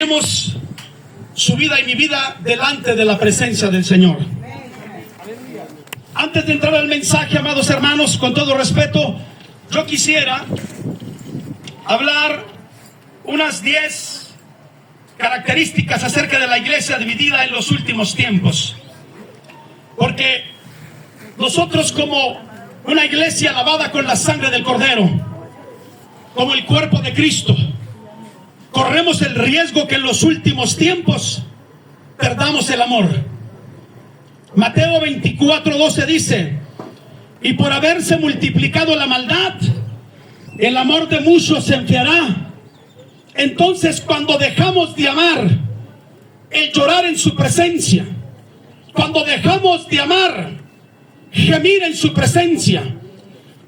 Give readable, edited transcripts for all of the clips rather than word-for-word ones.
Tenemos su vida y mi vida delante de la presencia del Señor. Antes de entrar al mensaje, amados hermanos, con todo respeto, yo quisiera hablar unas 10 características acerca de la iglesia dividida en los últimos tiempos. Porque nosotros, como una iglesia lavada con la sangre del Cordero, como el cuerpo de Cristo, corremos el riesgo que en los últimos tiempos perdamos el amor. Mateo 24:12 dice: y por haberse multiplicado la maldad, el amor de muchos se enfriará. Entonces, cuando dejamos de amar, el llorar en su presencia, cuando dejamos de amar, gemir en su presencia,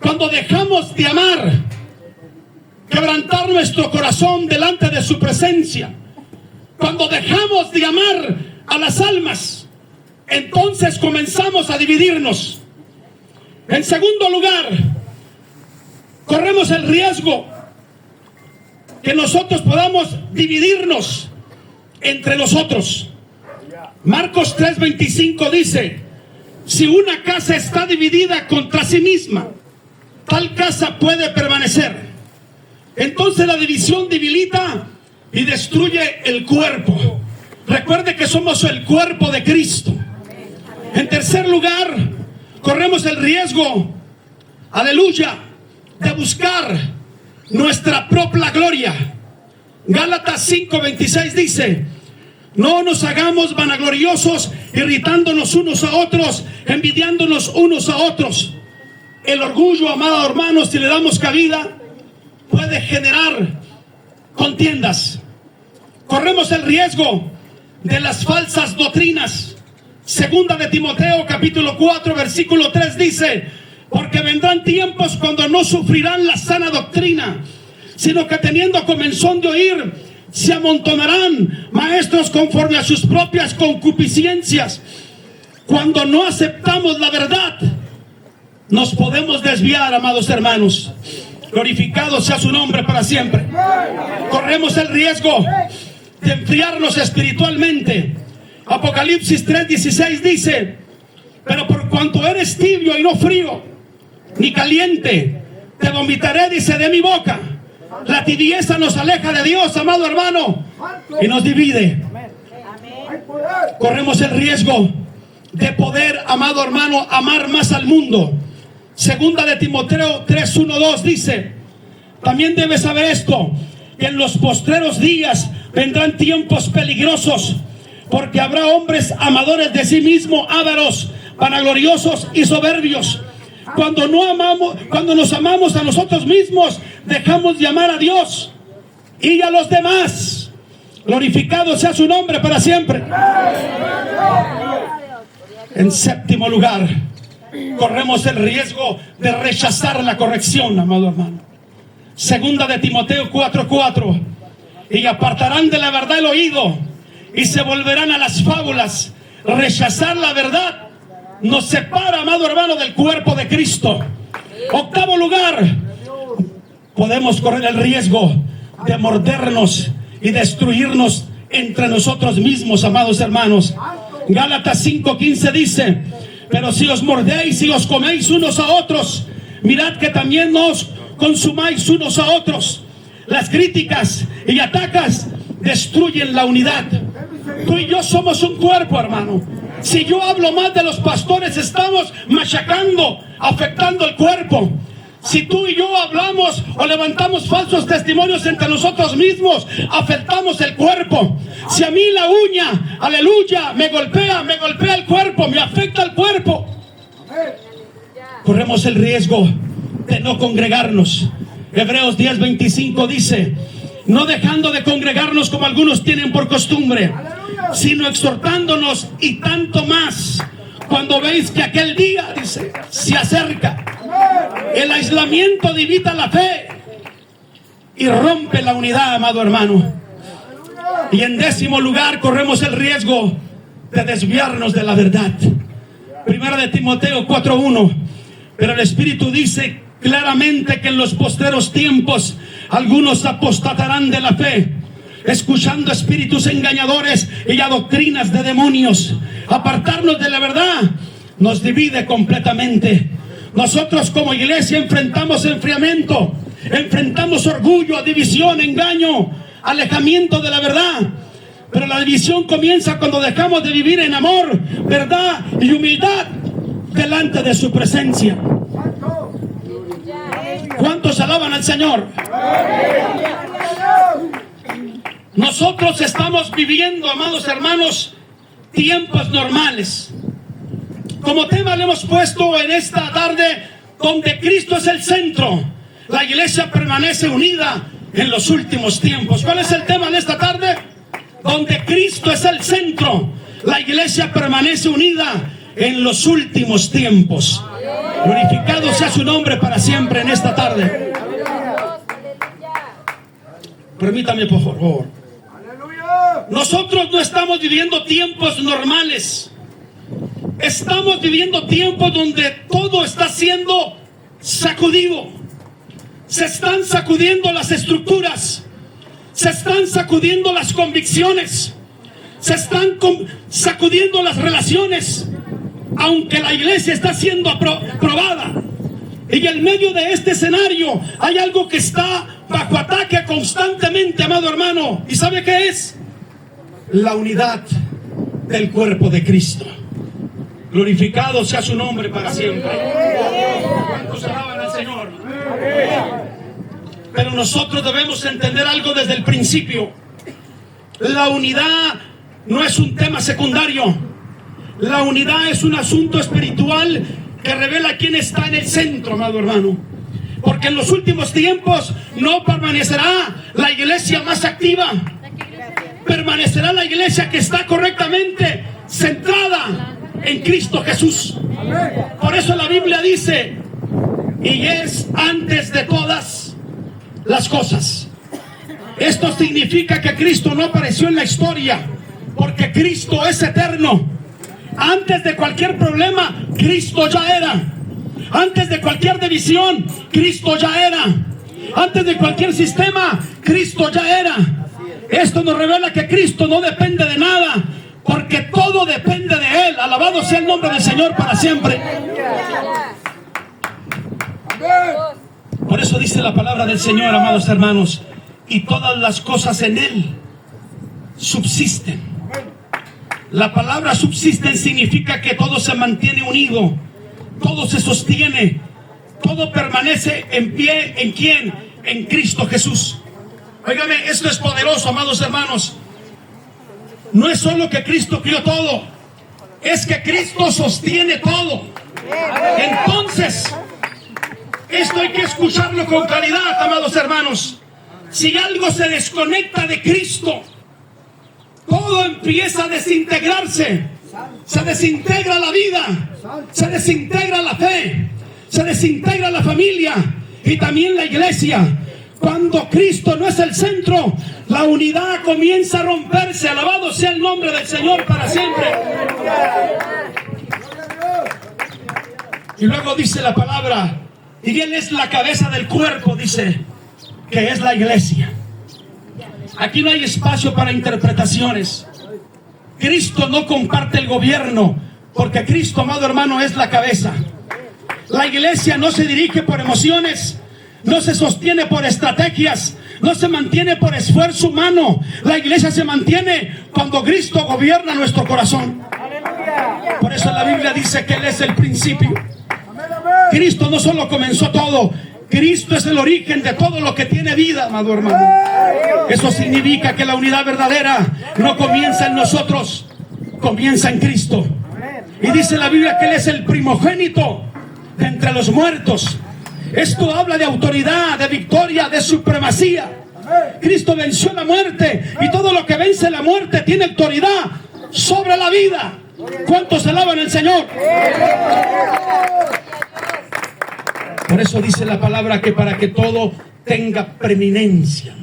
cuando dejamos de amar, quebrantar nuestro corazón delante de su presencia, cuando dejamos de amar a las almas, entonces comenzamos a dividirnos. En segundo lugar, corremos el riesgo que nosotros podamos dividirnos entre nosotros. Marcos 3:25 dice: si una casa está dividida contra sí misma, tal casa puede permanecer. Entonces la división debilita y destruye el cuerpo. Recuerde que somos el cuerpo de Cristo. En tercer lugar, corremos el riesgo, aleluya, de buscar nuestra propia gloria. Gálatas 5:26 dice: no nos hagamos vanagloriosos, irritándonos unos a otros, envidiándonos unos a otros. El orgullo, amados hermanos, si le damos cabida, puede generar contiendas. Corremos el riesgo de las falsas doctrinas. Segunda de Timoteo capítulo 4 versículo 3 dice: porque vendrán tiempos cuando no sufrirán la sana doctrina, sino que teniendo comezón de oír, se amontonarán maestros conforme a sus propias concupiscencias. Cuando no aceptamos la verdad, nos podemos desviar, amados hermanos. Glorificado sea su nombre para siempre. Corremos el riesgo de enfriarnos espiritualmente. Apocalipsis 3:16 dice: pero por cuanto eres tibio y no frío ni caliente, te vomitaré, dice, de mi boca. La tibieza nos aleja de Dios, amado hermano, y nos divide. Corremos el riesgo de poder, amado hermano, amar más al mundo. Segunda de Timoteo 3:1-2 dice: también debes saber esto, que en los postreros días vendrán tiempos peligrosos, porque habrá hombres amadores de sí mismos, ávaros, vanagloriosos y soberbios. Cuando nos amamos a nosotros mismos, dejamos de amar a Dios y a los demás. Glorificado sea su nombre para siempre. En séptimo lugar, corremos el riesgo de rechazar la corrección, amado hermano. Segunda de Timoteo 4:4: y apartarán de la verdad el oído y se volverán a las fábulas. Rechazar la verdad nos separa, amado hermano, del cuerpo de Cristo. Octavo lugar, podemos correr el riesgo de mordernos y destruirnos entre nosotros mismos, amados hermanos. Gálatas 5:15 dice: pero si os mordéis y os coméis unos a otros, mirad que también os consumáis unos a otros. Las críticas y atacas destruyen la unidad. Tú y yo somos un cuerpo, hermano. Si yo hablo más de los pastores, estamos machacando, afectando el cuerpo. Si tú y yo hablamos o levantamos falsos testimonios entre nosotros mismos, afectamos el cuerpo. Si a mí la uña, aleluya, me golpea el cuerpo, me afecta el cuerpo. Corremos el riesgo de no congregarnos. Hebreos 10:25 dice: no dejando de congregarnos como algunos tienen por costumbre, sino exhortándonos, y tanto más cuando veis que aquel día, dice, se acerca. El aislamiento divide la fe y rompe la unidad, amado hermano. Y en décimo lugar, corremos el riesgo de desviarnos de la verdad. Primera de Timoteo 4:1: pero el Espíritu dice claramente que en los postreros tiempos algunos apostatarán de la fe, escuchando espíritus engañadores y a doctrinas de demonios. Apartarnos de la verdad nos divide completamente. Nosotros como iglesia enfrentamos enfriamiento, enfrentamos orgullo, división, engaño, alejamiento de la verdad. Pero la división comienza cuando dejamos de vivir en amor, verdad y humildad delante de su presencia. ¿Cuántos alaban al Señor? Nosotros estamos viviendo, amados hermanos, tiempos normales. Como tema le hemos puesto en esta tarde, donde Cristo es el centro, la iglesia permanece unida en los últimos tiempos. ¿Cuál es el tema de esta tarde? Donde Cristo es el centro, la iglesia permanece unida en los últimos tiempos. Glorificado sea su nombre para siempre en esta tarde. Permítame, por favor. Nosotros no estamos viviendo tiempos normales. Estamos viviendo tiempos donde todo está siendo sacudido. Se están sacudiendo las estructuras. Se están sacudiendo las convicciones. Se están sacudiendo las relaciones. Aunque la iglesia está siendo probada. Y en medio de este escenario hay algo que está bajo ataque constantemente, amado hermano. ¿Y sabe qué es? La unidad del cuerpo de Cristo. Glorificado sea su nombre para siempre. ¿Cuántos alaban al Señor? Pero nosotros debemos entender algo desde el principio. La unidad no es un tema secundario. La unidad es un asunto espiritual que revela quién está en el centro, amado hermano. Porque en los últimos tiempos no permanecerá la iglesia más activa. Permanecerá la iglesia que está correctamente centrada en Cristo Jesús. Por eso la Biblia dice, y es antes de todas las cosas. Esto significa que Cristo no apareció en la historia, porque Cristo es eterno. Antes de cualquier problema, Cristo ya era. Antes de cualquier división, Cristo ya era. Antes de cualquier sistema, Cristo ya era. Esto nos revela que Cristo no depende de nada, porque todo depende de Él. Alabado sea el nombre del Señor para siempre. Por eso dice la palabra del Señor, amados hermanos, y todas las cosas en Él subsisten. La palabra subsisten significa que todo se mantiene unido, todo se sostiene, todo permanece en pie. ¿En quién? En Cristo Jesús. Óigame, esto es poderoso, amados hermanos. No es solo que Cristo crió todo, es que Cristo sostiene todo. Entonces, esto hay que escucharlo con claridad, amados hermanos. Si algo se desconecta de Cristo, todo empieza a desintegrarse. Se desintegra la vida, se desintegra la fe, se desintegra la familia y también la iglesia. Cuando Cristo no es el centro, la unidad comienza a romperse. Alabado sea el nombre del Señor para siempre. Y luego dice la palabra, y Él es la cabeza del cuerpo, dice, que es la iglesia. Aquí no hay espacio para interpretaciones. Cristo no comparte el gobierno, porque Cristo, amado hermano, es la cabeza. La iglesia no se dirige por emociones, no se sostiene por estrategias, no se mantiene por esfuerzo humano. La iglesia se mantiene cuando Cristo gobierna nuestro corazón. Por eso la Biblia dice que Él es el principio. Cristo no solo comenzó todo, Cristo es el origen de todo lo que tiene vida, amado hermano. Eso significa que la unidad verdadera no comienza en nosotros, comienza en Cristo. Y dice la Biblia que Él es el primogénito de entre los muertos. Esto habla de autoridad, de victoria, de supremacía. Cristo venció la muerte, y todo lo que vence la muerte tiene autoridad sobre la vida. ¿Cuántos alaban al Señor? Por eso dice la palabra que para que todo tenga preeminencia.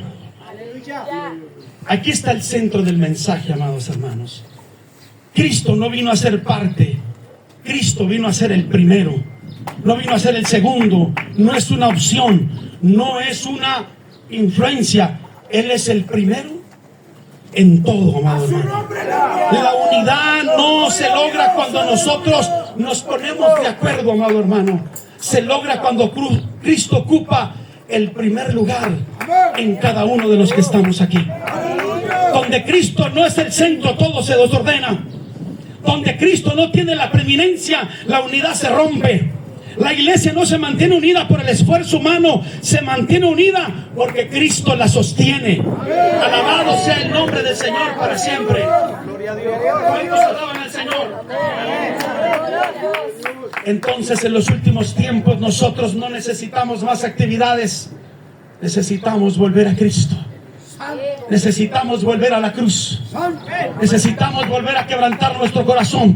Aquí está el centro del mensaje, amados hermanos. Cristo no vino a ser parte, Cristo vino a ser el primero. No vino a ser el segundo, no es una opción, no es una influencia. Él es el primero en todo, amado hermano. La unidad no se logra cuando nosotros nos ponemos de acuerdo, amado hermano. Se logra cuando Cristo ocupa el primer lugar en cada uno de los que estamos aquí. Donde Cristo no es el centro, todo se desordena. Donde Cristo no tiene la preeminencia, la unidad se rompe. La iglesia no se mantiene unida por el esfuerzo humano, se mantiene unida porque Cristo la sostiene. Alabado sea el nombre del Señor para siempre. ¿Cuántos alaban al Señor? Entonces, en los últimos tiempos nosotros no necesitamos más actividades. Necesitamos volver a Cristo. Necesitamos volver a la cruz. Necesitamos volver a quebrantar nuestro corazón.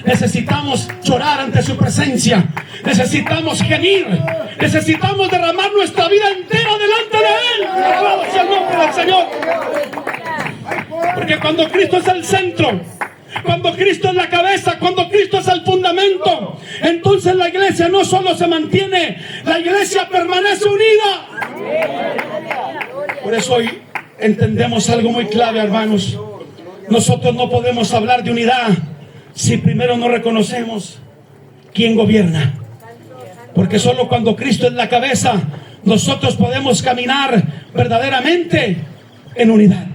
Necesitamos llorar ante su presencia. Necesitamos gemir. Necesitamos derramar nuestra vida entera delante de Él. Alabado sea el nombre del Señor. Porque cuando Cristo es el centro, cuando Cristo es la cabeza, cuando Cristo es el fundamento, entonces la iglesia no solo se mantiene, la iglesia permanece unida. Por eso hoy entendemos algo muy clave, hermanos. Nosotros no podemos hablar de unidad si primero no reconocemos quién gobierna. Porque solo cuando Cristo es la cabeza, nosotros podemos caminar verdaderamente en unidad.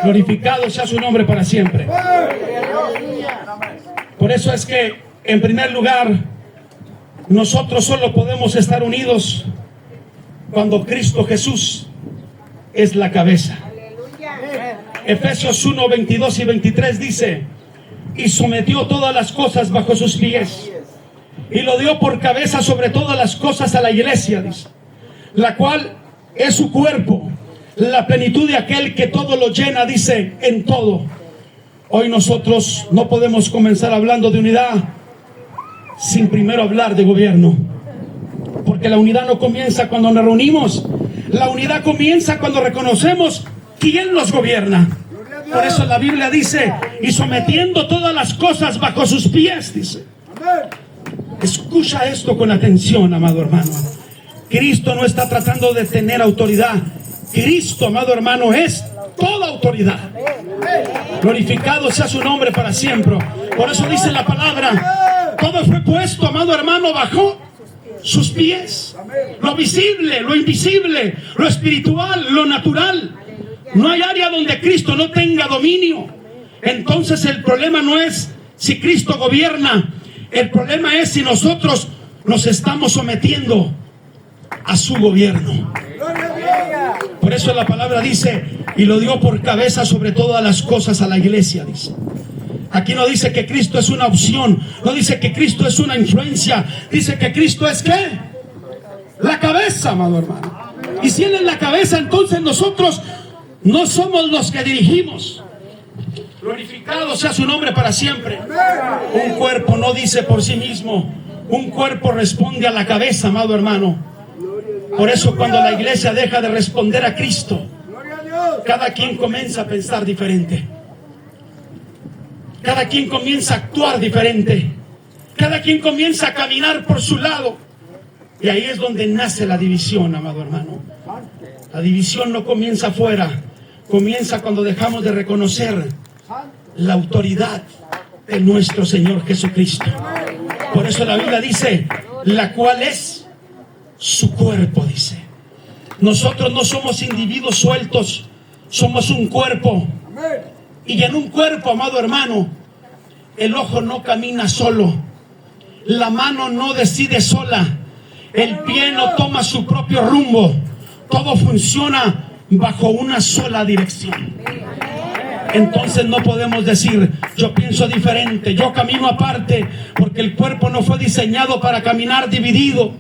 Glorificado sea su nombre para siempre. Por eso es que, en primer lugar, nosotros solo podemos estar unidos cuando Cristo Jesús es la cabeza. Efesios 1, 22 y 23 dice: y sometió todas las cosas bajo sus pies, y lo dio por cabeza sobre todas las cosas a la iglesia, dice, la cual es su cuerpo, la plenitud de aquel que todo lo llena, dice, en todo. Hoy nosotros no podemos comenzar hablando de unidad sin primero hablar de gobierno. Porque la unidad no comienza cuando nos reunimos. La unidad comienza cuando reconocemos quién nos gobierna. Por eso la Biblia dice: y sometiendo todas las cosas bajo sus pies, dice. Escucha esto con atención, amado hermano. Cristo no está tratando de tener autoridad. Cristo, amado hermano, es toda autoridad. Glorificado sea su nombre para siempre. Por eso dice la palabra: todo fue puesto, amado hermano, bajo sus pies. Lo visible, lo invisible, lo espiritual, lo natural. No hay área donde Cristo no tenga dominio. Entonces el problema no es si Cristo gobierna. El problema es si nosotros nos estamos sometiendo a su gobierno. Por eso la palabra dice: y lo dio por cabeza sobre todas las cosas a la iglesia, dice. Aquí no dice que Cristo es una opción, no dice que Cristo es una influencia, dice que Cristo es ¿qué? La cabeza, amado hermano. Y si Él es la cabeza, entonces nosotros no somos los que dirigimos. Glorificado sea su nombre para siempre. Un cuerpo no dice por sí mismo, un cuerpo responde a la cabeza, amado hermano. Por eso cuando la iglesia deja de responder a Cristo, cada quien comienza a pensar diferente. Cada quien comienza a actuar diferente. Cada quien comienza a caminar por su lado. Y ahí es donde nace la división, amado hermano. La división no comienza afuera, comienza cuando dejamos de reconocer la autoridad de nuestro Señor Jesucristo. Por eso la Biblia dice: la cual es su cuerpo, dice. Nosotros no somos individuos sueltos, somos un cuerpo. Y en un cuerpo, amado hermano, el ojo no camina solo, la mano no decide sola, el pie no toma su propio rumbo. Todo funciona bajo una sola dirección. Entonces no podemos decir: yo pienso diferente, yo camino aparte, porque el cuerpo no fue diseñado para caminar dividido.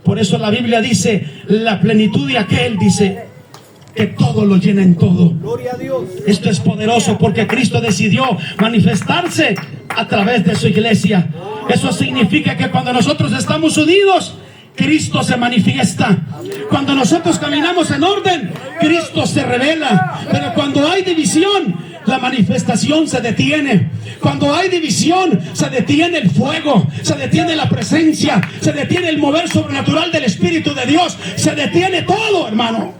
Por eso la Biblia dice: la plenitud de aquel, dice, que todo lo llena en todo. Gloria a Dios. Esto es poderoso porque Cristo decidió manifestarse a través de su iglesia. Eso significa que cuando nosotros estamos unidos, Cristo se manifiesta. Cuando nosotros caminamos en orden, Cristo se revela. Pero cuando hay división, la manifestación se detiene. Cuando hay división, se detiene el fuego, se detiene la presencia, se detiene el mover sobrenatural del Espíritu de Dios, se detiene todo, hermano.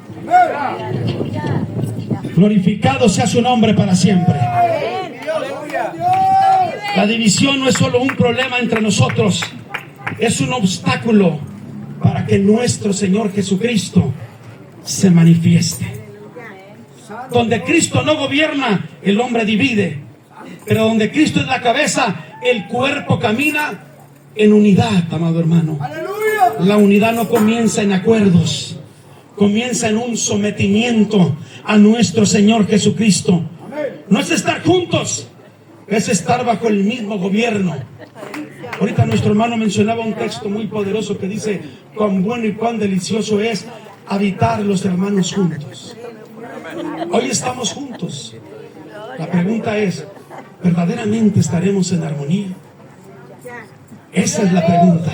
Glorificado sea su nombre para siempre. La división no es solo un problema entre nosotros, es un obstáculo para que nuestro Señor Jesucristo se manifieste. Donde Cristo no gobierna, el hombre divide. Pero donde Cristo es la cabeza, el cuerpo camina en unidad, amado hermano. La unidad no comienza en acuerdos, comienza en un sometimiento a nuestro Señor Jesucristo. No es estar juntos, es estar bajo el mismo gobierno. Ahorita nuestro hermano mencionaba un texto muy poderoso que dice: cuán bueno y cuán delicioso es habitar los hermanos juntos. Hoy estamos juntos. La pregunta es: ¿verdaderamente estaremos en armonía? Esa es la pregunta.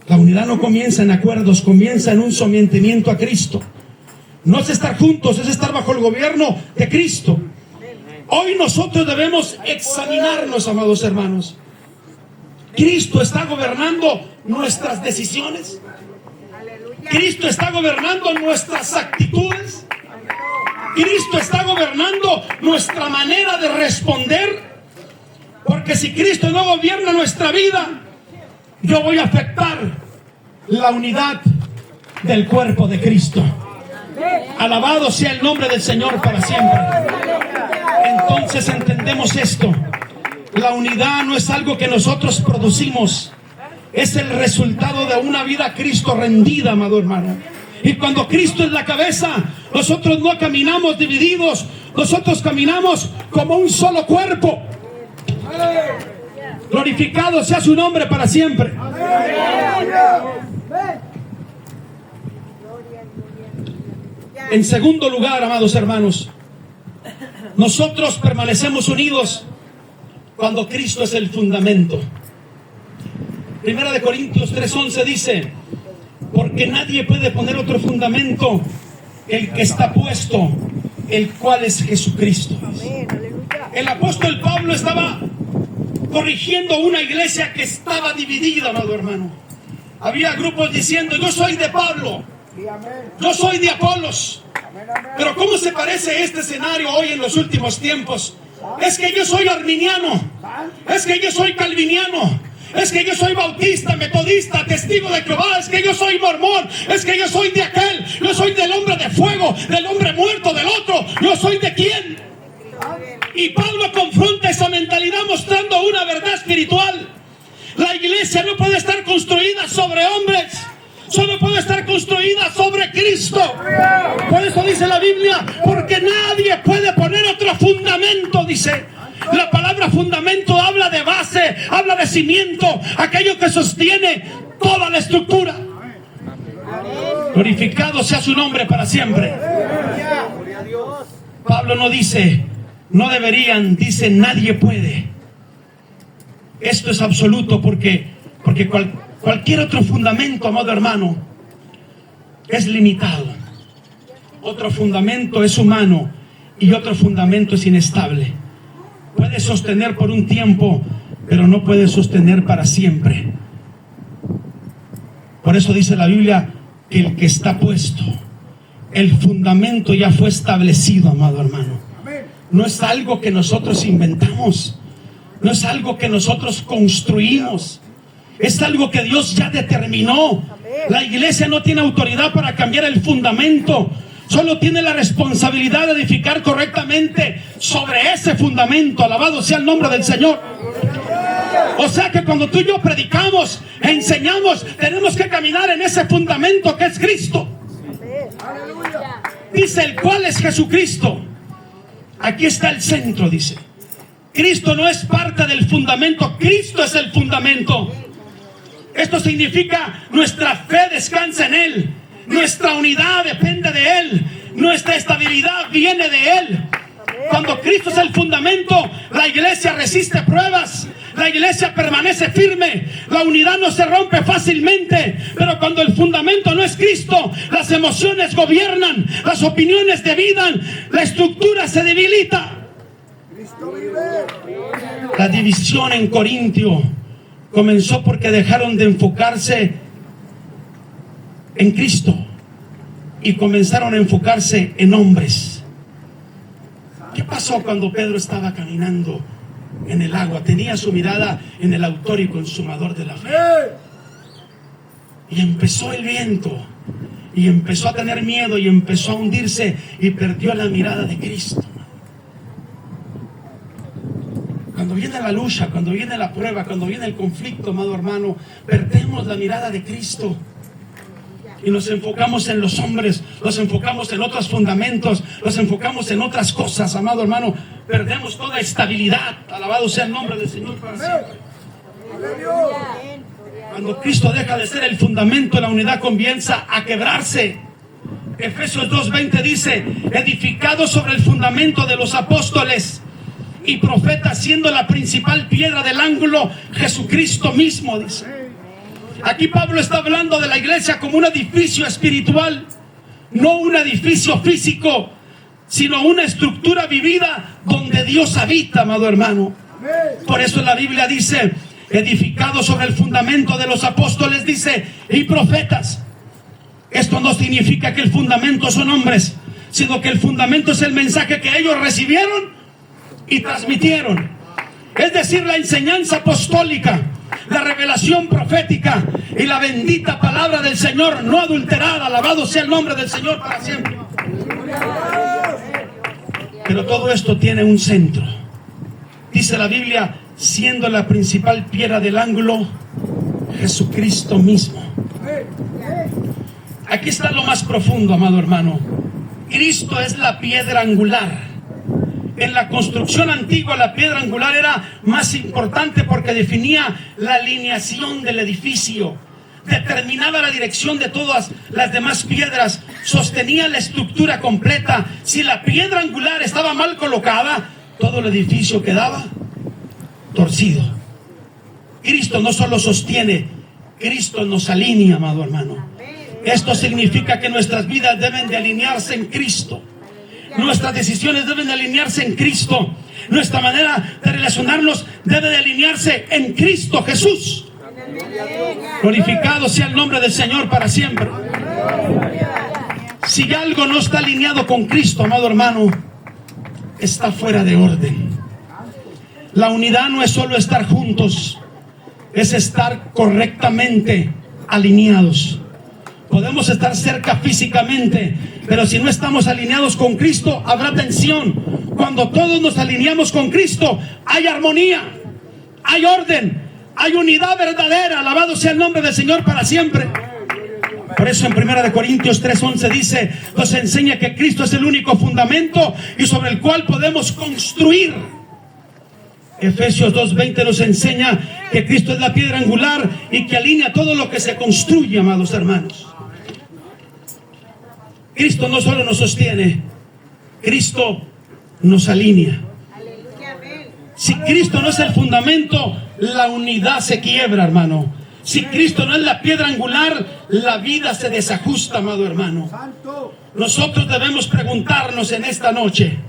La unidad no comienza en acuerdos, comienza en un sometimiento a Cristo. No es estar juntos, es estar bajo el gobierno de Cristo. Hoy nosotros debemos examinarnos, amados hermanos. ¿Cristo está gobernando nuestras decisiones? ¿Cristo está gobernando nuestras actitudes? ¿Cristo está gobernando nuestra manera de responder? Porque si Cristo no gobierna nuestra vida, yo voy a afectar la unidad del cuerpo de Cristo. Alabado sea el nombre del Señor para siempre. Entonces entendemos esto. La unidad no es algo que nosotros producimos, es el resultado de una vida a Cristo rendida, amado hermano. Y cuando Cristo es la cabeza, nosotros no caminamos divididos, nosotros caminamos como un solo cuerpo. Glorificado sea su nombre para siempre. En segundo lugar, amados hermanos, nosotros permanecemos unidos cuando Cristo es el fundamento. Primera de Corintios 3:11 dice: porque nadie puede poner otro fundamento que el que está puesto, el cual es Jesucristo. El apóstol Pablo estaba corrigiendo una iglesia que estaba dividida, amado hermano. Había grupos diciendo: yo soy de Pablo, yo soy de Apolos. Pero ¿cómo se parece este escenario hoy en los últimos tiempos? Es que yo soy arminiano, es que yo soy calviniano, es que yo soy bautista, metodista, testigo de Jehová, es que yo soy mormón, es que yo soy de aquel, yo soy del hombre de fuego, del hombre muerto, del otro. ¿Yo soy de quién? Y Pablo confronta esa mentalidad mostrando una verdad espiritual. La iglesia no puede estar construida sobre hombres, solo puede estar construida sobre Cristo. Por eso dice la Biblia: porque nadie puede poner otro fundamento, dice. La palabra fundamento habla de base, habla de cimiento, aquello que sostiene toda la estructura. Glorificado sea su nombre para siempre. Pablo no dice no deberían, dice nadie puede. Esto es absoluto porque cualquier otro fundamento, amado hermano, es limitado. Otro fundamento es humano y otro fundamento es inestable. Puede sostener por un tiempo, pero no puede sostener para siempre. Por eso dice la Biblia que el que está puesto, el fundamento ya fue establecido, amado hermano. No es algo que nosotros inventamos, no es algo que nosotros construimos, es algo que Dios ya determinó. La iglesia no tiene autoridad para cambiar el fundamento, solo tiene la responsabilidad de edificar correctamente sobre ese fundamento. Alabado sea el nombre del Señor. O sea que cuando tú y yo predicamos, enseñamos, tenemos que caminar en ese fundamento que es Cristo. Dice: el cual es Jesucristo. Aquí está el centro, dice. Cristo no es parte del fundamento, Cristo es el fundamento. Esto significa nuestra fe descansa en Él, nuestra unidad depende de Él, nuestra estabilidad viene de Él. Cuando Cristo es el fundamento, la iglesia resiste pruebas, la iglesia permanece firme, la unidad no se rompe fácilmente. Pero cuando el fundamento no es Cristo, las emociones gobiernan, las opiniones dividan, la estructura se debilita. La división en Corintio comenzó porque dejaron de enfocarse en Cristo. y comenzaron a enfocarse en hombres. ¿Qué pasó cuando Pedro estaba caminando en el agua? Tenía su mirada en el autor y consumador de la fe. Y empezó el viento, y empezó a tener miedo, y empezó a hundirse, y perdió la mirada de Cristo. Cuando viene la lucha, cuando viene la prueba, cuando viene el conflicto, amado hermano, perdemos la mirada de Cristo. Y nos enfocamos en los hombres, nos enfocamos en otros fundamentos, nos enfocamos en otras cosas, amado hermano. Perdemos toda estabilidad. Alabado sea el nombre del Señor para siempre. Cuando Cristo deja de ser el fundamento, la unidad comienza a quebrarse. Efesios 2:20 dice: edificados sobre el fundamento de los apóstoles y profetas, siendo la principal piedra del ángulo Jesucristo mismo, dice. Aquí Pablo está hablando de la iglesia como un edificio espiritual, no un edificio físico, sino una estructura vivida donde Dios habita, amado hermano. Por eso la Biblia dice: edificado sobre el fundamento de los apóstoles, dice, y profetas. Esto no significa que el fundamento son hombres, sino que el fundamento es el mensaje que ellos recibieron y transmitieron. Es decir, la enseñanza apostólica, la revelación profética y la bendita palabra del Señor no adulterada. Alabado sea el nombre del Señor para siempre. Pero todo esto tiene un centro. Dice la Biblia: siendo la principal piedra del ángulo Jesucristo mismo. Aquí está lo más profundo, amado hermano. Cristo es la piedra angular. En la construcción antigua, la piedra angular era más importante porque definía la alineación del edificio, determinaba la dirección de todas las demás piedras, sostenía la estructura completa. Si la piedra angular estaba mal colocada, todo el edificio quedaba torcido. Cristo no solo sostiene, Cristo nos alinea, amado hermano. Esto significa que nuestras vidas deben de alinearse en Cristo. Nuestras decisiones deben de alinearse en Cristo. Nuestra manera de relacionarnos debe de alinearse en Cristo Jesús. Glorificado sea el nombre del Señor para siempre. Si algo no está alineado con Cristo, amado hermano, está fuera de orden. La unidad no es solo estar juntos, es estar correctamente alineados. Podemos estar cerca físicamente, pero si no estamos alineados con Cristo, habrá tensión. Cuando todos nos alineamos con Cristo, hay armonía, hay orden, hay unidad verdadera. Alabado sea el nombre del Señor para siempre. Por eso en 1 Corintios 3:11 dice: nos enseña que Cristo es el único fundamento y sobre el cual podemos construir. Efesios 2:20 nos enseña que Cristo es la piedra angular y que alinea todo lo que se construye, amados hermanos. Cristo no solo nos sostiene, Cristo nos alinea. Si Cristo no es el fundamento, la unidad se quiebra, hermano. Si Cristo no es la piedra angular, la vida se desajusta, amado hermano. Nosotros debemos preguntarnos en esta noche: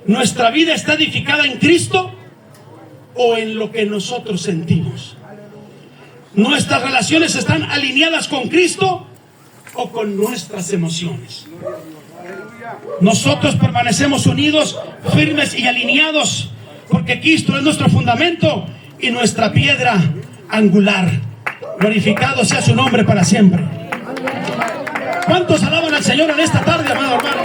¿nuestra vida está edificada en Cristo o en lo que nosotros sentimos? ¿Nuestras relaciones están alineadas con Cristo o con nuestras emociones? Nosotros permanecemos unidos, firmes y alineados, porque Cristo es nuestro fundamento y nuestra piedra angular. Glorificado sea su nombre para siempre. ¿Cuántos alaban al Señor en esta tarde, amado hermano?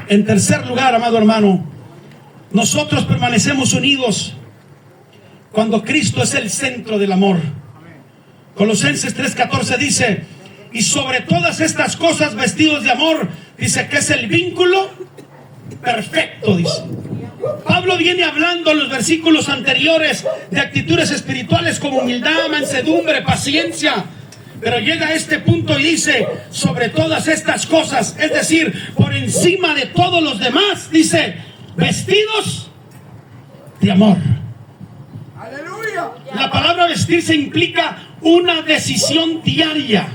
En tercer lugar, amado hermano, nosotros permanecemos unidos cuando Cristo es el centro del amor. Colosenses 3:14 dice: y sobre todas estas cosas vestidos de amor, dice que es el vínculo perfecto, dice. Pablo viene hablando en los versículos anteriores de actitudes espirituales como humildad, mansedumbre, paciencia. Pero llega a este punto y dice: sobre todas estas cosas, es decir, por encima de todos los demás, dice, vestidos de amor. ¡Aleluya! La palabra vestirse implica una decisión diaria.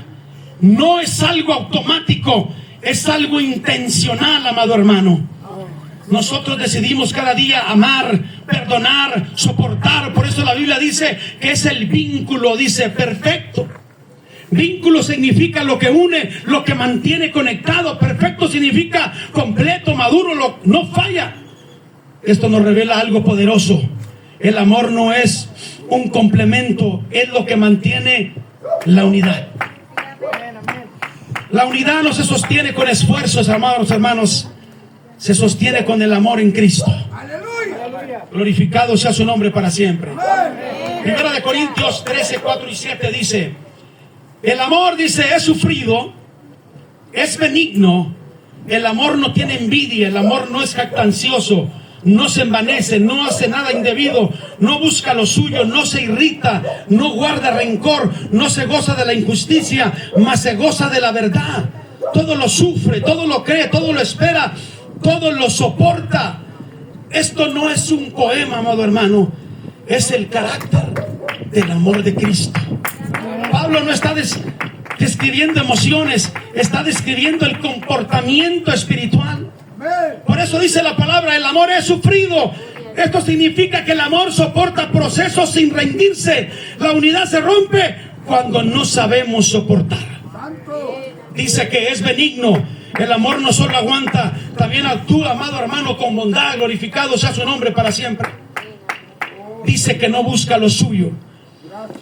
No es algo automático, es algo intencional, amado hermano. Nosotros decidimos cada día amar perdonar, soportar. Por eso la Biblia dice que es el vínculo, dice, perfecto. Vínculo significa lo que une, lo que mantiene conectado. Perfecto significa completo, maduro, no falla. Esto nos revela algo poderoso. El amor no es un complemento, es lo que mantiene la unidad. La unidad no se sostiene con esfuerzos, amados hermanos. Se sostiene con el amor en Cristo. Glorificado sea su nombre para siempre. Primera de Corintios 13, 4 y 7 dice: el amor, dice, es sufrido, es benigno. El amor no tiene envidia, el amor no es jactancioso, no se envanece, no hace nada indebido, no busca lo suyo, no se irrita, no guarda rencor, no se goza de la injusticia, mas se goza de la verdad. Todo lo sufre, todo lo cree, todo lo espera, todo lo soporta. Esto no es un poema, amado hermano, es el carácter del amor de Cristo. Pablo no está describiendo emociones, está describiendo el comportamiento espiritual. Por eso dice la palabra, el amor es sufrido. Esto significa que el amor soporta procesos sin rendirse. La unidad se rompe cuando no sabemos soportar. Dice que es benigno. El amor no solo aguanta, también actúa, amado hermano, con bondad. Glorificado sea su nombre para siempre. Dice que no busca lo suyo.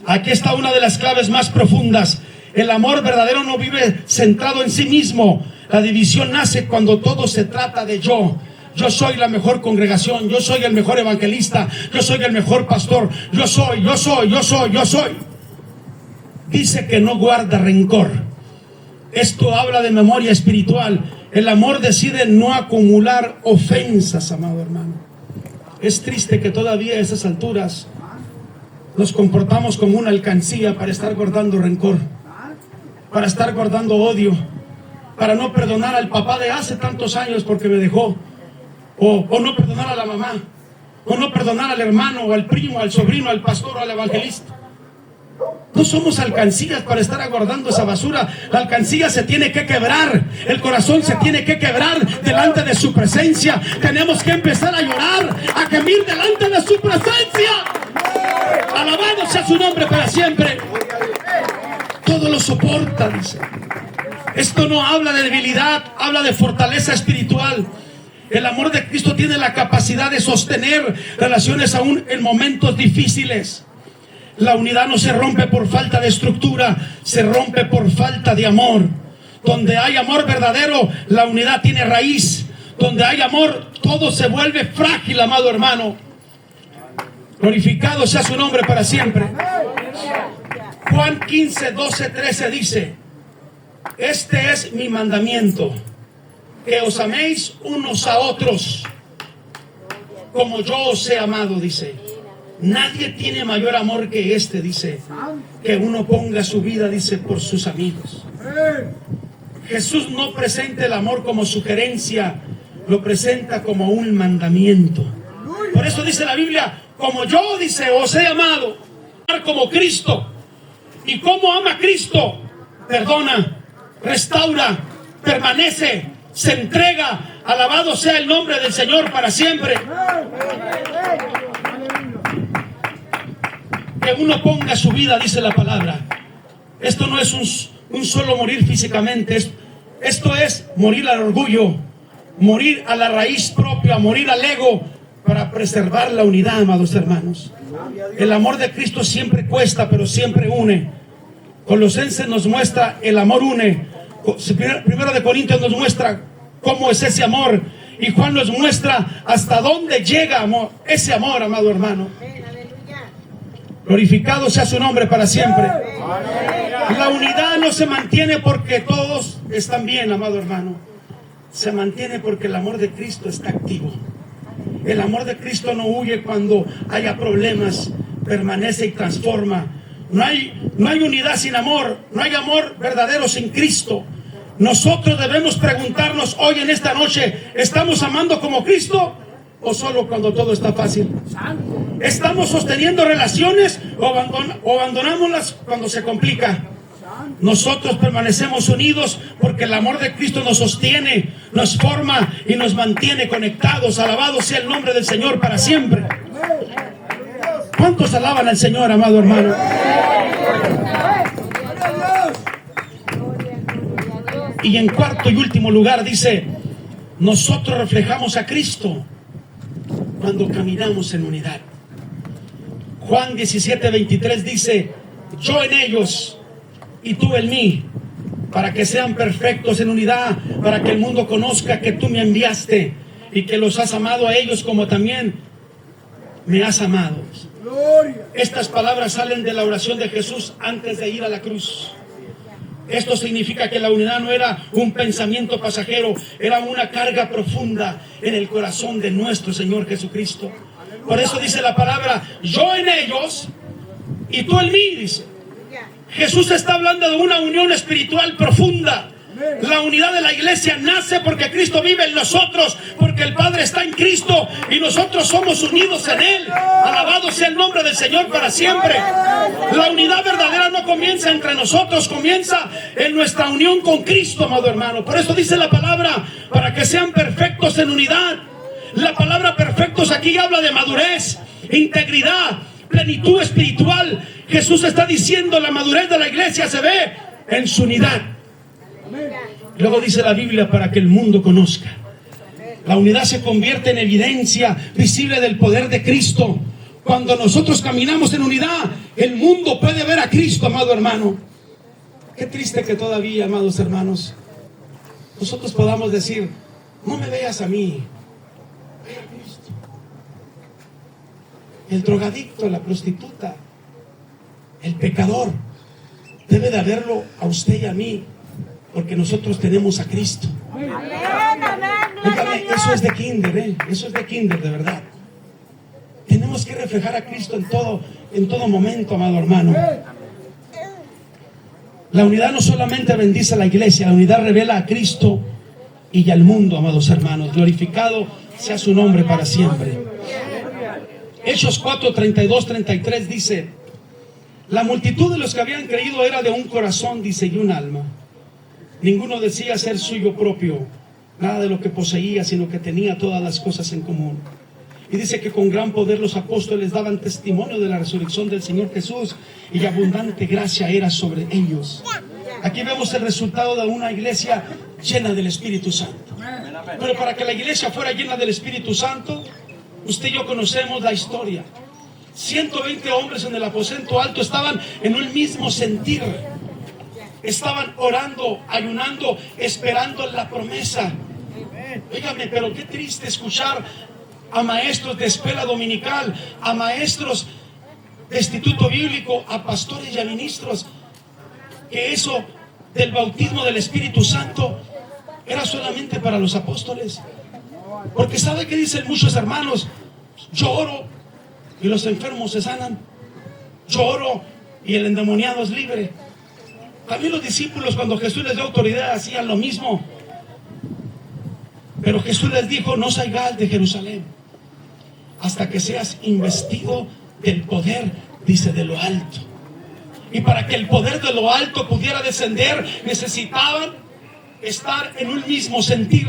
Aquí está una de las claves más profundas. El amor verdadero no vive centrado en sí mismo. La división nace cuando todo se trata de yo. Yo soy la mejor congregación, yo soy el mejor evangelista, yo soy el mejor pastor, yo soy. Dice que no guarda rencor. Esto habla de memoria espiritual. El amor decide no acumular ofensas, amado hermano. Es triste que todavía a estas alturas nos comportamos como una alcancía para estar guardando rencor, para estar guardando odio, para no perdonar al papá de hace tantos años porque me dejó, o no perdonar a la mamá, o no perdonar al hermano, o al primo, al sobrino, al pastor, o al evangelista. No somos alcancías para estar aguardando esa basura. La alcancía se tiene que quebrar, el corazón se tiene que quebrar delante de su presencia. Tenemos que empezar a llorar, a gemir delante de su presencia. Alabado sea su nombre para siempre. Todo lo soporta, dice. Esto no habla de debilidad, habla de fortaleza espiritual. El amor de Cristo tiene la capacidad de sostener relaciones aún en momentos difíciles. La unidad no se rompe por falta de estructura, se rompe por falta de amor. Donde hay amor verdadero, la unidad tiene raíz. Donde hay amor, todo se vuelve frágil, amado hermano. Glorificado sea su nombre para siempre. Juan 15, 12, 13 dice: este es mi mandamiento, que os améis unos a otros como yo os he amado, dice. Nadie tiene mayor amor que este, dice, que uno ponga su vida, dice, por sus amigos. Jesús no presenta el amor como sugerencia, lo presenta como un mandamiento. Por eso dice la Biblia, como yo, dice, os he amado, como Cristo. ¿Y cómo ama Cristo? Perdona, restaura, permanece, se entrega. Alabado sea el nombre del Señor para siempre. Que uno ponga su vida, dice la palabra. Esto no es un solo morir físicamente, esto es morir al orgullo, morir a la raíz propia, morir al ego, para preservar la unidad, amados hermanos. El amor de Cristo siempre cuesta, pero siempre une. Colosenses nos muestra el amor une. Primero de Corintios nos muestra cómo es ese amor, y Juan nos muestra hasta dónde llega ese amor, amado hermano. Glorificado sea su nombre para siempre. La unidad no se mantiene porque todos están bien, amado hermano. Se mantiene porque el amor de Cristo está activo. El amor de Cristo no huye cuando haya problemas, permanece y transforma. No hay unidad sin amor, no hay amor verdadero sin Cristo. Nosotros debemos preguntarnos hoy en esta noche, ¿estamos amando como Cristo o solo cuando todo está fácil? ¿Estamos sosteniendo relaciones o abandonamos cuando se complica? Nosotros permanecemos unidos porque el amor de Cristo nos sostiene, nos forma y nos mantiene conectados. Alabado sea el nombre del Señor para siempre. ¿Cuántos alaban al Señor, amado hermano? Y en cuarto y último lugar dice, nosotros reflejamos a Cristo cuando caminamos en unidad. Juan 17:23 dice, yo en ellos y tú en mí, para que sean perfectos en unidad, para que el mundo conozca que tú me enviaste y que los has amado a ellos como también me has amado. Estas palabras salen de la oración de Jesús antes de ir a la cruz. Esto significa que la unidad no era un pensamiento pasajero, era una carga profunda en el corazón de nuestro Señor Jesucristo. Por eso dice la palabra, yo en ellos y tú en mí, dice. Jesús está hablando de una unión espiritual profunda. La unidad de la iglesia nace porque Cristo vive en nosotros, porque el Padre está en Cristo y nosotros somos unidos en Él. Alabado sea el nombre del Señor para siempre. La unidad verdadera no comienza entre nosotros, comienza en nuestra unión con Cristo, amado hermano. Por eso dice la palabra, para que sean perfectos en unidad. La palabra perfectos aquí habla de madurez, integridad, plenitud espiritual. Jesús está diciendo, la madurez de la iglesia se ve en su unidad. Luego dice la Biblia, para que el mundo conozca. La unidad se convierte en evidencia visible del poder de Cristo. Cuando nosotros caminamos en unidad, el mundo puede ver a Cristo, amado hermano. Qué triste que todavía, amados hermanos, nosotros podamos decir, no me veas a mí, ve a Cristo. El drogadicto, la prostituta, el pecador, debe de verlo a usted y a mí, porque nosotros tenemos a Cristo. Dígame, eso es de kinder, eso es de kinder, de verdad. Tenemos que reflejar a Cristo en todo momento, amado hermano. La unidad no solamente bendice a la iglesia, la unidad revela a Cristo y al mundo, amados hermanos. Glorificado sea su nombre para siempre. Hechos 4, 32, 33 dice, la multitud de los que habían creído era de un corazón, dice, y un alma. Ninguno decía ser suyo propio nada de lo que poseía, sino que tenía todas las cosas en común. Y dice que con gran poder los apóstoles daban testimonio de la resurrección del Señor Jesús, y abundante gracia era sobre ellos. Aquí vemos el resultado de una iglesia llena del Espíritu Santo. Pero para que la iglesia fuera llena del Espíritu Santo, usted y yo conocemos la historia. 120 hombres en el aposento alto estaban en un mismo sentir. Estaban orando, ayunando, esperando la promesa. Óigame, pero qué triste escuchar a maestros de escuela dominical, a maestros de instituto bíblico, a pastores y a ministros, que eso del bautismo del Espíritu Santo era solamente para los apóstoles. Porque ¿sabe qué dicen muchos hermanos? Yo oro y los enfermos se sanan. Yo oro y el endemoniado es libre. También los discípulos, cuando Jesús les dio autoridad, hacían lo mismo. Pero Jesús les dijo, no salgáis de Jerusalén hasta que seas investido del poder, dice, de lo alto. Y para que el poder de lo alto pudiera descender, necesitaban estar en un mismo sentir,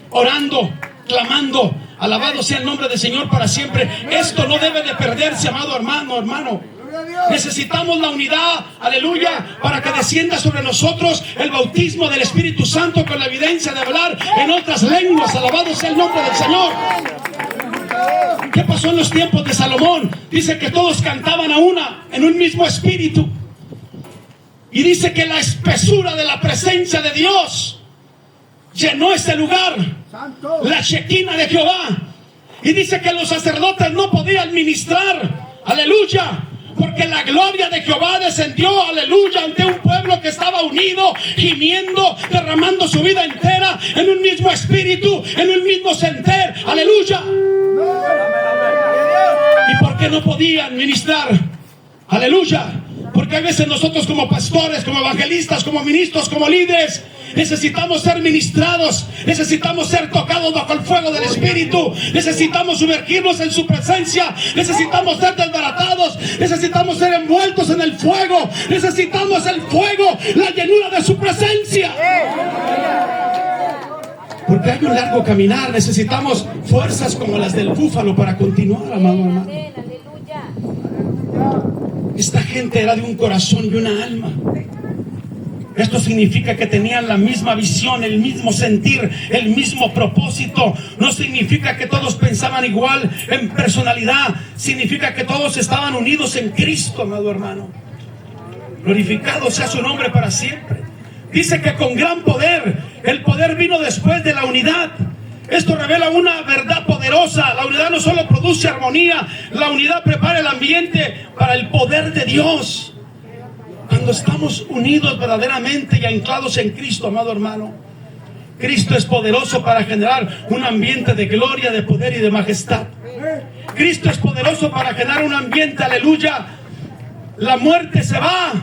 orando, clamando. Alabado sea el nombre del Señor para siempre. Esto no debe de perderse, amado hermano. Necesitamos la unidad, aleluya, para que descienda sobre nosotros el bautismo del Espíritu Santo con la evidencia de hablar en otras lenguas. Alabado sea el nombre del Señor. ¿Qué pasó en los tiempos de Salomón? Dice que todos cantaban a una, en un mismo espíritu. Y dice que la espesura de la presencia de Dios llenó ese lugar, la Shekinah de Jehová. Y dice que los sacerdotes no podían ministrar, aleluya, porque la gloria de Jehová descendió, aleluya, ante un pueblo que estaba unido, gimiendo, derramando su vida entera en un mismo espíritu, en un mismo sentir, aleluya. ¿Y por qué no podían ministrar? Aleluya. Porque a veces nosotros como pastores, como evangelistas, como ministros, como líderes, necesitamos ser ministrados, necesitamos ser tocados bajo el fuego del Espíritu, necesitamos sumergirnos en su presencia, necesitamos ser desbaratados, necesitamos ser envueltos en el fuego, necesitamos el fuego, la llenura de su presencia. Porque hay un largo caminar, necesitamos fuerzas como las del búfalo para continuar, amado hermano. Esta gente era de un corazón y una alma. Esto significa que tenían la misma visión, el mismo sentir, el mismo propósito. No significa que todos pensaban igual en personalidad. Significa que todos estaban unidos en Cristo, amado hermano. Glorificado sea su nombre para siempre. Dice que con gran poder, el poder vino después de la unidad. Esto revela una verdad poderosa. La unidad no solo produce armonía, la unidad prepara el ambiente para el poder de Dios. Cuando estamos unidos verdaderamente y anclados en Cristo, amado hermano, Cristo es poderoso para generar un ambiente de gloria, de poder y de majestad. Cristo es poderoso para generar un ambiente, aleluya. La muerte se va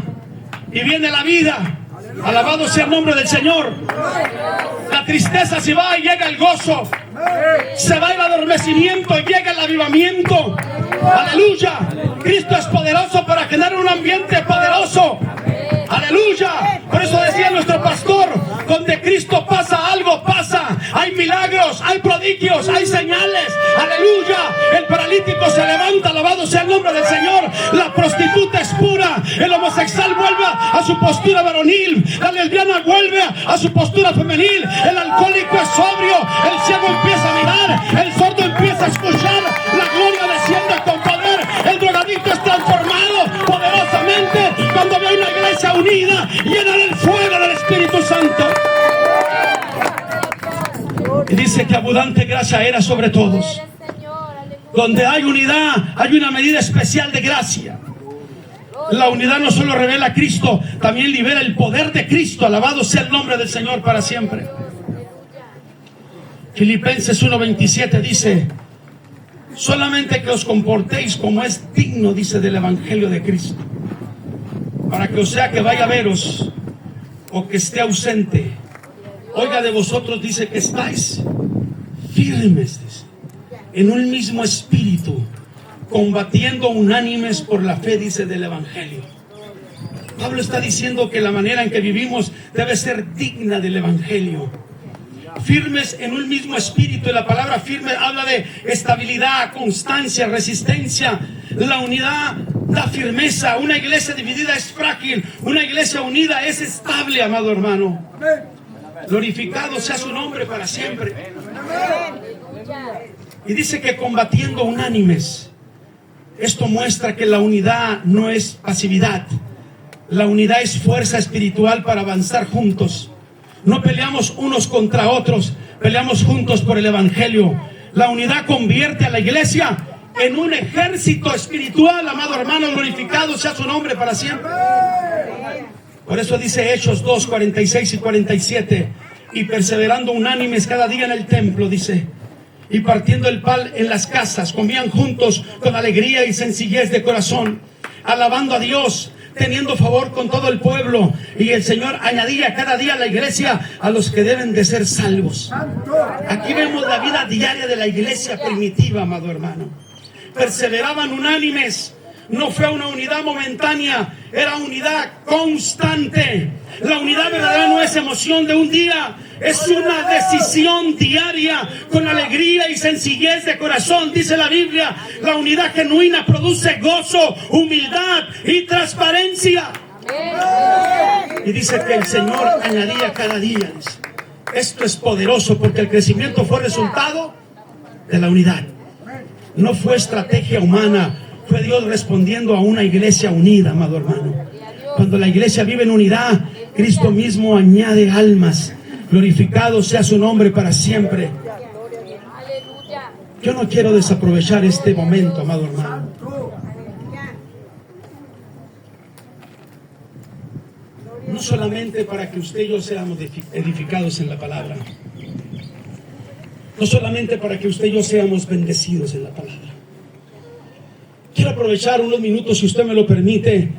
y viene la vida. Alabado sea el nombre del Señor. La tristeza se va y llega el gozo. Se va el adormecimiento y llega el avivamiento. Aleluya. Cristo es poderoso para generar un ambiente poderoso. Aleluya. Por eso decía nuestro pastor, donde Cristo pasa, algo pasa. Hay milagros, hay prodigios, hay señales. Aleluya. El paralítico se levanta, alabado sea el nombre del Señor. La prostituta es pura. El homosexual vuelve a su postura varonil. La lesbiana vuelve a su postura femenil. El alcohólico es sobrio. El ciego empieza a mirar. El sordo empieza a escuchar. La gloria desciende con poder. El drogadicto es transformado poderosamente cuando ve una iglesia unida, llena del fuego del Espíritu Santo. Y dice que abundante gracia era sobre todos. Donde hay unidad, hay una medida especial de gracia. La unidad no solo revela a Cristo, también libera el poder de Cristo. Alabado sea el nombre del Señor para siempre. Filipenses 1:27 dice: solamente que os comportéis como es digno, dice, del Evangelio de Cristo, para que, o sea, que vaya a veros o que esté ausente, oiga de vosotros, dice, que estáis firmes, dice, en un mismo espíritu, combatiendo unánimes por la fe, dice, del Evangelio. Pablo está diciendo que la manera en que vivimos debe ser digna del Evangelio. Firmes en un mismo espíritu. Y la palabra firme habla de estabilidad, constancia, resistencia. La unidad da firmeza. Una iglesia dividida es frágil. Una iglesia unida es estable, amado hermano. Glorificado sea su nombre para siempre. Y dice que combatiendo unánimes. Esto muestra que la unidad no es pasividad. La unidad es fuerza espiritual para avanzar juntos. No peleamos unos contra otros, peleamos juntos por el Evangelio. La unidad convierte a la iglesia en un ejército espiritual, amado hermano. Glorificado sea su nombre para siempre. Por eso dice Hechos 2, 46 y 47: y perseverando unánimes cada día en el templo, dice, y partiendo el pan en las casas, comían juntos con alegría y sencillez de corazón, alabando a Dios, teniendo favor con todo el pueblo. Y el Señor añadía cada día a la iglesia a los que deben de ser salvos. Aquí vemos la vida diaria de la iglesia primitiva, amado hermano. Perseveraban unánimes. No fue una unidad momentánea, era unidad constante. La unidad verdadera no es emoción de un día, es una decisión diaria, con alegría y sencillez de corazón. Dice la Biblia, la unidad genuina produce gozo, humildad y transparencia. Y dice que el Señor añadía cada día. Dice, esto es poderoso porque el crecimiento fue resultado de la unidad. No fue estrategia humana. Fue Dios respondiendo a una iglesia unida, amado hermano. Cuando la iglesia vive en unidad, Cristo mismo añade almas. Glorificado sea su nombre para siempre. Yo no quiero desaprovechar este momento, amado hermano. No solamente para que usted y yo seamos edificados en la palabra. No solamente para que usted y yo seamos bendecidos en la palabra. Quiero aprovechar unos minutos, si usted me lo permite,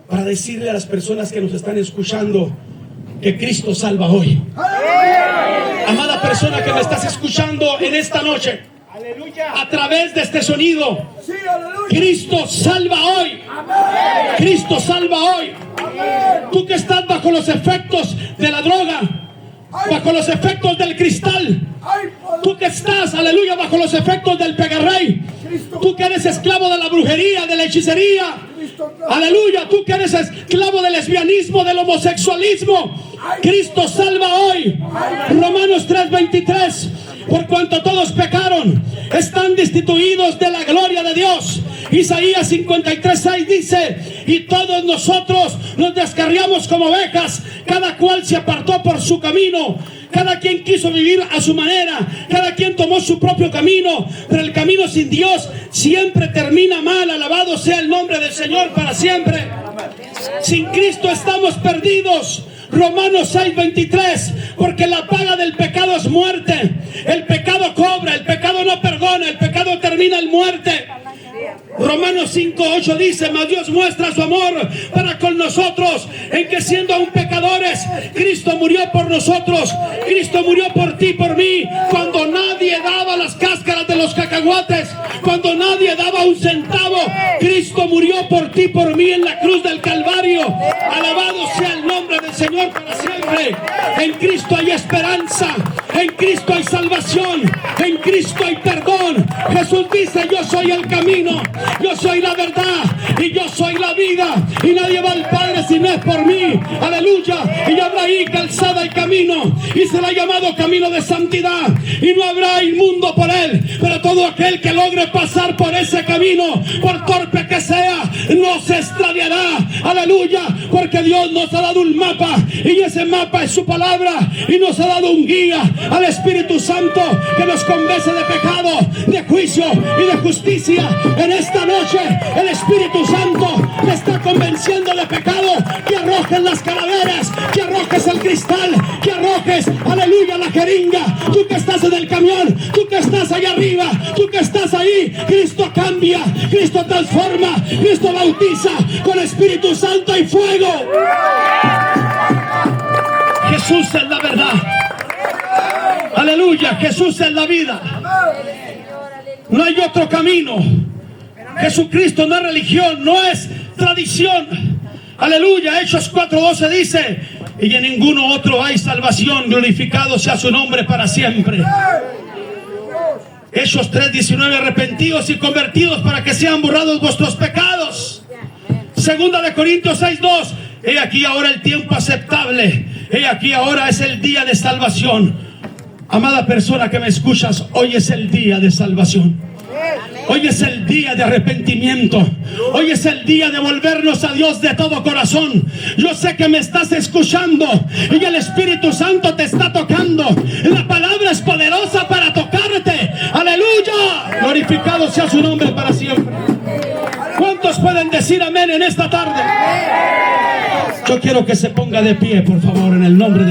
para decirle a las personas que nos están escuchando que Cristo salva hoy. Amada persona que me estás escuchando en esta noche, a través de este sonido, Cristo salva hoy. Cristo salva hoy. Tú que estás bajo los efectos de la droga, bajo los efectos del cristal, Tú que estás, aleluya, bajo los efectos del pegarrey. Tú que eres esclavo de la brujería, de la hechicería. Aleluya, tú que eres esclavo del lesbianismo, del homosexualismo. Cristo salva hoy. Romanos 3:23. Por cuanto todos pecaron, están destituidos de la gloria de Dios. Isaías 53:6 dice: y todos nosotros nos descarriamos como ovejas, cada cual se apartó por su camino. Cada quien quiso vivir a su manera, cada quien tomó su propio camino, pero el camino sin Dios siempre termina mal. Alabado sea el nombre del Señor para siempre. Sin Cristo estamos perdidos. Romanos 6:23, porque la paga del pecado es muerte. El pecado cobra, el pecado no perdona, el pecado termina en muerte. Romanos 5:8 dice: mas Dios muestra su amor para con nosotros, en que siendo aún pecadores, Cristo murió por nosotros. Cristo murió por ti y por mí, cuando nadie daba las cáscaras de los cacahuates, cuando nadie daba un centavo. Cristo murió por ti y por mí en la cruz del Calvario. Alabado sea el nombre del Señor para siempre. En Cristo hay esperanza, en Cristo hay salvación, en Cristo hay perdón. Jesús dice: yo soy el camino, yo soy la verdad y yo soy la vida, y nadie va al Padre si no es por mí. Aleluya. Y habrá ahí calzada y camino, y será llamado camino de santidad, y no habrá inmundo por él. Pero todo aquel que logre pasar por ese camino, por torpe que sea, no se extraviará. Aleluya. Porque Dios nos ha dado un mapa, y ese mapa es su palabra, y nos ha dado un guía, al Espíritu Santo, que nos convence de pecado, de juicio y de justicia. En esta noche el Espíritu Santo te está convenciendo de pecado. Que arrojes las calaveras, que arrojes el cristal, que arrojes, aleluya, la jeringa. Tú que estás en el camión, tú que estás allá arriba, tú que estás ahí, Cristo cambia, Cristo transforma, Cristo bautiza con Espíritu Santo y fuego. Jesús es la verdad. Aleluya, Jesús es la vida. No hay otro camino. Jesucristo no es religión, no es tradición. Aleluya. Hechos 4:12 dice: y en ninguno otro hay salvación, glorificado sea su nombre para siempre. Hechos 3:19, arrepentidos y convertidos para que sean borrados vuestros pecados. Segunda de Corintios 6:2, he aquí ahora el tiempo aceptable, he aquí ahora es el día de salvación. Amada persona que me escuchas, hoy es el día de salvación. Hoy es el día de arrepentimiento. Hoy es el día de volvernos a Dios de todo corazón. Yo sé que me estás escuchando y el Espíritu Santo te está tocando. La palabra es poderosa para tocarte. Aleluya. Glorificado sea su nombre para siempre. ¿Cuántos pueden decir amén en esta tarde? Yo quiero que se ponga de pie, por favor, en el nombre de